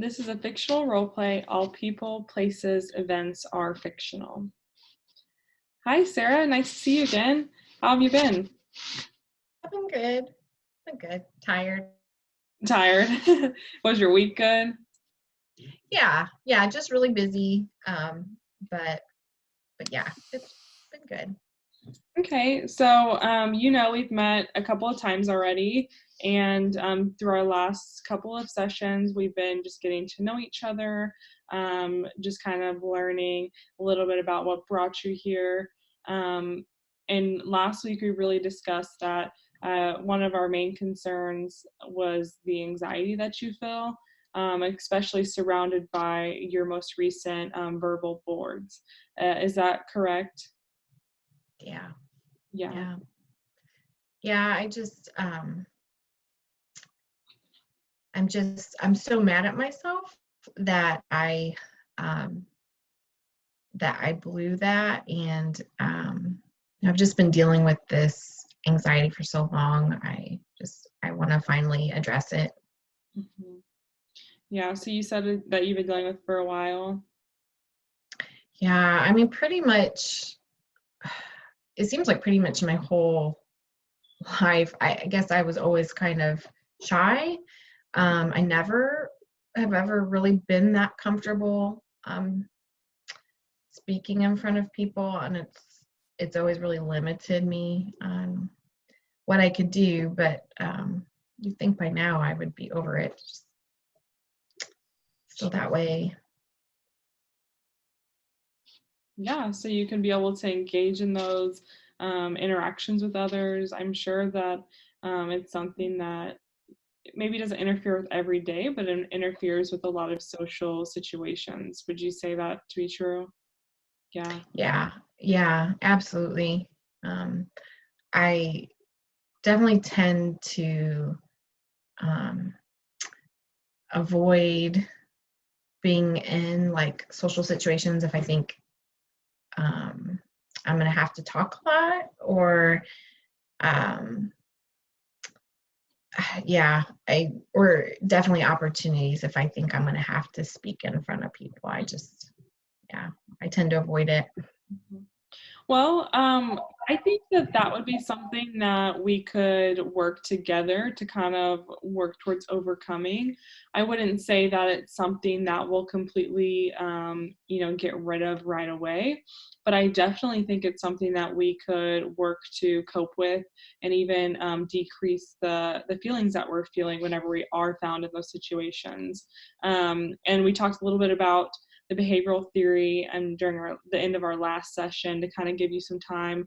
This is a fictional role play. All people, places, events are fictional. Hi, Sarah. Nice to see you again. How have you been? I've been good. Been good. Tired. Tired. Was your week good? Yeah, just really busy. But yeah, it's been good. Okay, so we've met a couple of times already, and through our last couple of sessions, we've been just getting to know each other, just kind of learning a little bit about what brought you here. And last week, we really discussed that one of our main concerns was the anxiety that you feel, especially surrounded by your most recent verbal boards. Is that correct? Yeah, Yeah. yeah, yeah. I'm so mad at myself that um, I blew that, and I've just been dealing with this anxiety for so long. I want to finally address it. Mhm. Yeah, so you said that you've been dealing with for a while. Yeah, I mean, pretty much. It seems like pretty much my whole life. I guess I was always kind of shy. I never have ever really been that comfortable speaking in front of people, and it's always really limited me on what I could do. But you'd think by now I would be over it. Just still that way. Yeah, so you can be able to engage in those interactions with others. I'm sure that it's something that maybe doesn't interfere with every day, but it interferes with a lot of social situations. Would you say that to be true? Yeah. Yeah, absolutely. Um, I definitely tend to um, avoid being in like social situations if I think I'm going to have to talk a lot, or um, yeah, or definitely opportunities if I think I'm going to have to speak in front of people. Yeah, I tend to avoid it. Mhm. Well, I think that that would be something that we could work together to kind of work towards overcoming. I wouldn't say that it's something that we'll completely, get rid of right away, but I definitely think it's something that we could work to cope with and even decrease the feelings that we're feeling whenever we are found in those situations. And we talked a little bit about the behavioral theory and during the end of our last session to kind of give you some time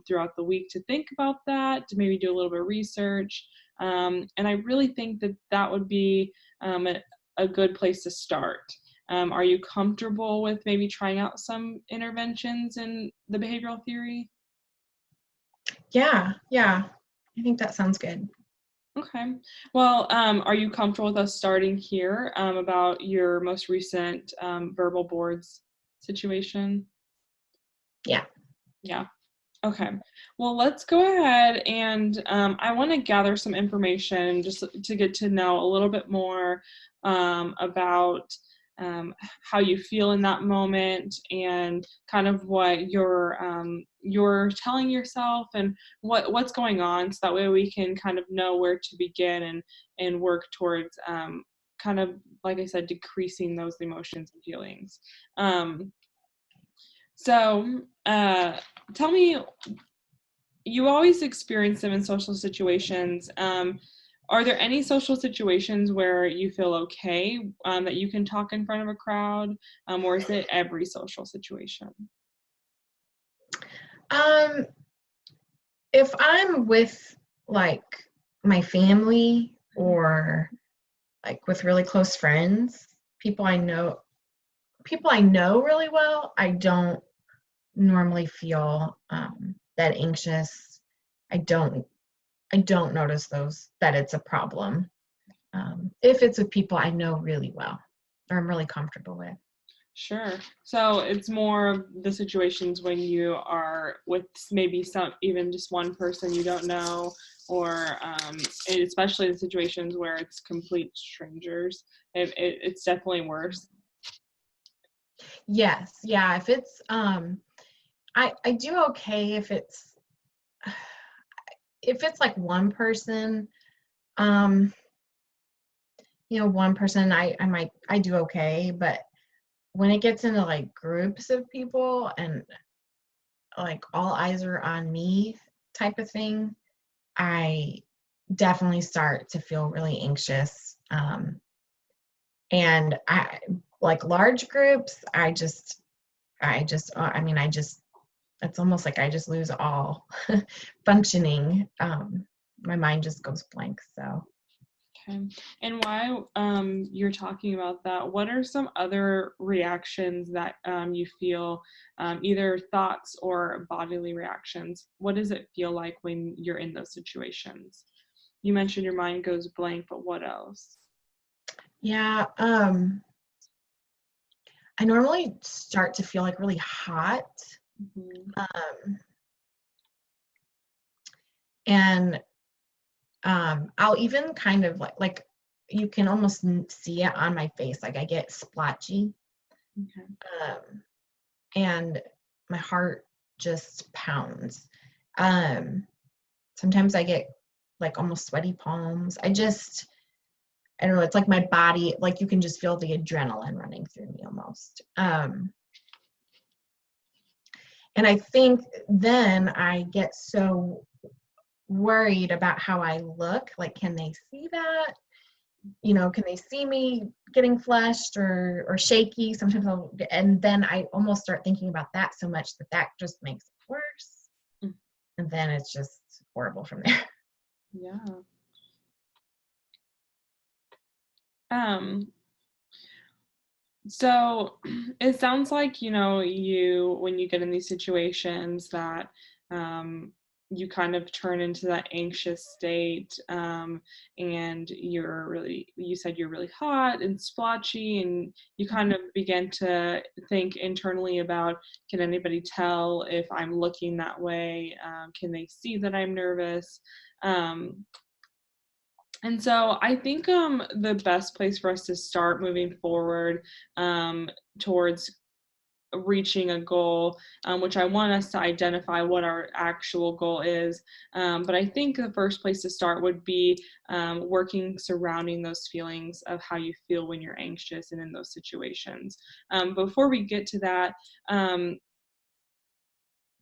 throughout the week to think about that, to maybe do a little bit of research. And I really think that that would be a good place to start. Are you comfortable with maybe trying out some interventions in the behavioral theory? Yeah, I think that sounds good. Okay. Well, are you comfortable with us starting here about your most recent verbal boards situation? Yeah. Yeah. Okay. Well, let's go ahead and I want to gather some information just to get to know a little bit more about how you feel in that moment and kind of what you're telling yourself and what's going on, so that way we can kind of know where to begin and work towards kind of, like I said, decreasing those emotions and feelings. Um, so, tell me, you always experience them in social situations. Are there any social situations where you feel okay that you can talk in front of a crowd, or is it every social situation? Um, if I'm with like my family, or like with really close friends, people I know, really well, I don't normally feel that anxious. I don't I don't notice those that it's a problem. If it's with people I know really well or I'm really comfortable with. Sure. So it's more of the situations when you are with maybe some, even just one person you don't know, or and especially in situations where it's complete strangers, it's definitely worse. Yes, yeah. If it's I do okay if it's like one person, um, one person I do okay, but when it gets into like groups of people and like all eyes are on me type of thing, I definitely start to feel really anxious. And I like large groups, I just it's almost like I just lose all functioning. My mind just goes blank. So Okay. And while you're talking about that, what are some other reactions that you feel, either thoughts or bodily reactions? What does it feel like when you're in those situations? You mentioned your mind goes blank, but what else? yeah, I normally start to feel like really hot. Mhm. Um, and I'll even kind of like you can almost see it on my face. Like I get splotchy, Okay. um, and my heart just pounds. Um, Sometimes I get like almost sweaty palms. I don't know. It's like my body, like you can just feel the adrenaline running through me almost. And I think then I get so worried about how I look. Like, can they see that? Can they see me getting flushed or shaky? Sometimes and then I almost start thinking about that so much that just makes it worse. Mm. And then it's just horrible from there. Yeah. Um, so it sounds like, when you get in these situations that um, you kind of turn into that anxious state, and you said you're really hot and splotchy, and you kind of begin to think internally about, can anybody tell if I'm looking that way? Can they see that I'm nervous? Um, and so I think the best place for us to start moving forward towards reaching a goal, which I want us to identify what our actual goal is. But I think the first place to start would be working surrounding those feelings of how you feel when you're anxious and in those situations. Before we get to that,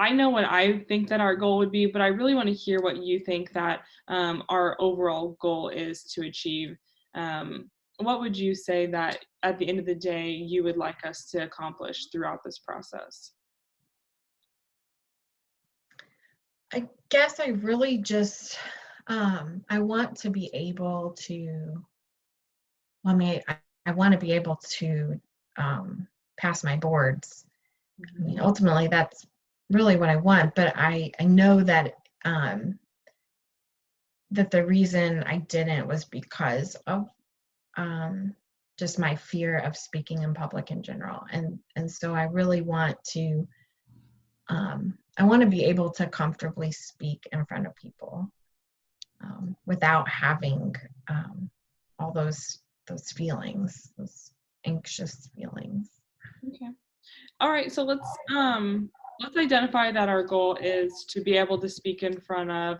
I know what I think that our goal would be, but I really want to hear what you think that our overall goal is to achieve. What would you say that at the end of the day you would like us to accomplish throughout this process? I guess I really just I want to be able to well, I want to be able to pass my boards. I Mhm. mean, ultimately that's really what I want, but I know um that the reason I didn't was because of um just my fear of speaking in public in general. And so I want to be able to comfortably speak in front of people, without having all those feelings, those anxious feelings. Okay. All right, so let's identify that our goal is to be able to speak in front of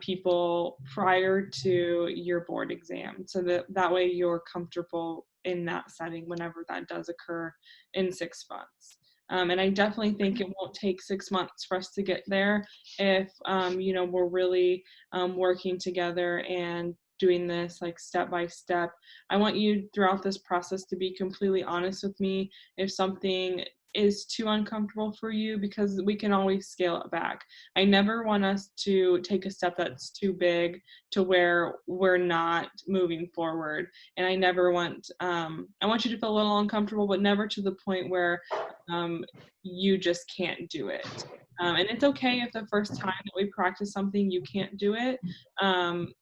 people prior to your board exam, so that way you're comfortable in that setting whenever that does occur in 6 months. And I definitely think it won't take 6 months for us to get there if we're really working together and doing this like step by step. I want you throughout this process to be completely honest with me if something is too uncomfortable for you, because we can always scale it back. I never want us to take a step that's too big to where we're not moving forward. And I want you to feel a little uncomfortable, but never to the point where you just can't do it. And it's okay if the first time that we practice something you can't do it, um,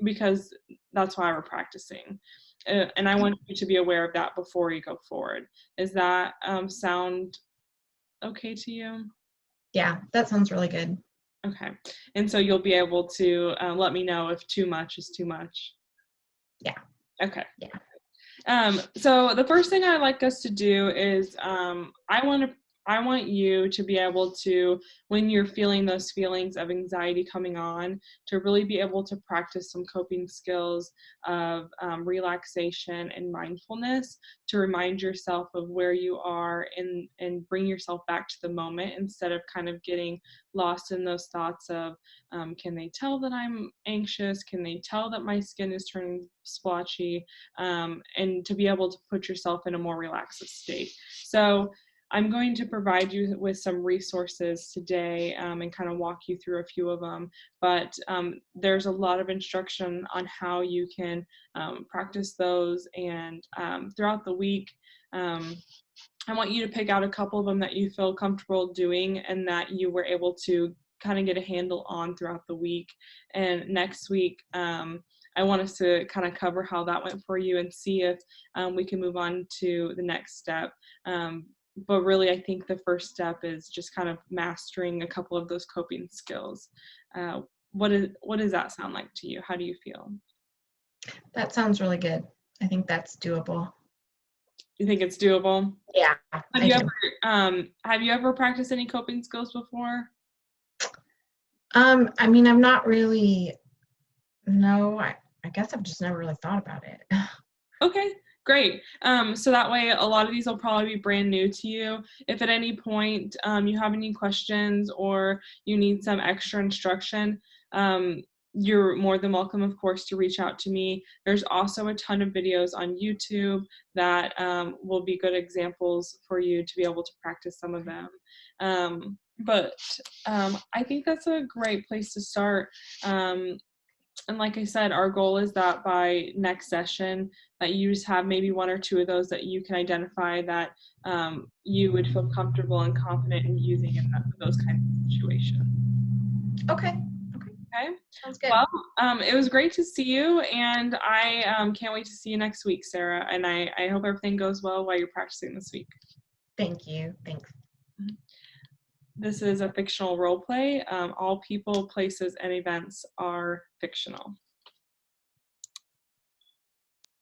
because that's why we're practicing. And I want you to be aware of that before you go forward. Is that sound okay to you? Yeah, that sounds really good. Okay. And so you'll be able to let me know if too much is too much. Yeah. Okay. Yeah. So the first thing I'd like us to do is I want you to be able to, when you're feeling those feelings of anxiety coming on, to really be able to practice some coping skills of relaxation and mindfulness to remind yourself of where you are and bring yourself back to the moment instead of kind of getting lost in those thoughts of can they tell that I'm anxious? Can they tell that my skin is turning splotchy? And to be able to put yourself in a more relaxed state. So I'm going to provide you with some resources today and kind of walk you through a few of them. But there's a lot of instruction on how you can practice those. And throughout the week, I want you to pick out a couple of them that you feel comfortable doing and that you were able to kind of get a handle on throughout the week. And next week, I want us to kind of cover how that went for you and see if we can move on to the next step. But really, I think the first step is just kind of mastering a couple of those coping skills. What does that sound like to you? How do you feel? That sounds really good. I think that's doable. You think it's doable? Yeah, Have I you do. have you ever practiced any coping skills before? I mean, I'm not really, no, I guess I've just never really thought about it. Okay, great. So that way, a lot of these will probably be brand new to you. If at any point you have any questions or you need some extra instruction, you're more than welcome, of course, to reach out to me. There's also a ton of videos on YouTube that will be good examples for you to be able to practice some of them. But I think that's a great place to start. And like I said, our goal is that by next session that you just have maybe one or two of those that you can identify that you would feel comfortable and confident in using in those kinds of situations. Okay, Okay. sounds good. Well, it was great to see you, and I can't wait to see you next week, Sarah. And I hope everything goes well while you're practicing this week. Thank you. Thanks. This is a fictional role play. All people, places, and events are fictional.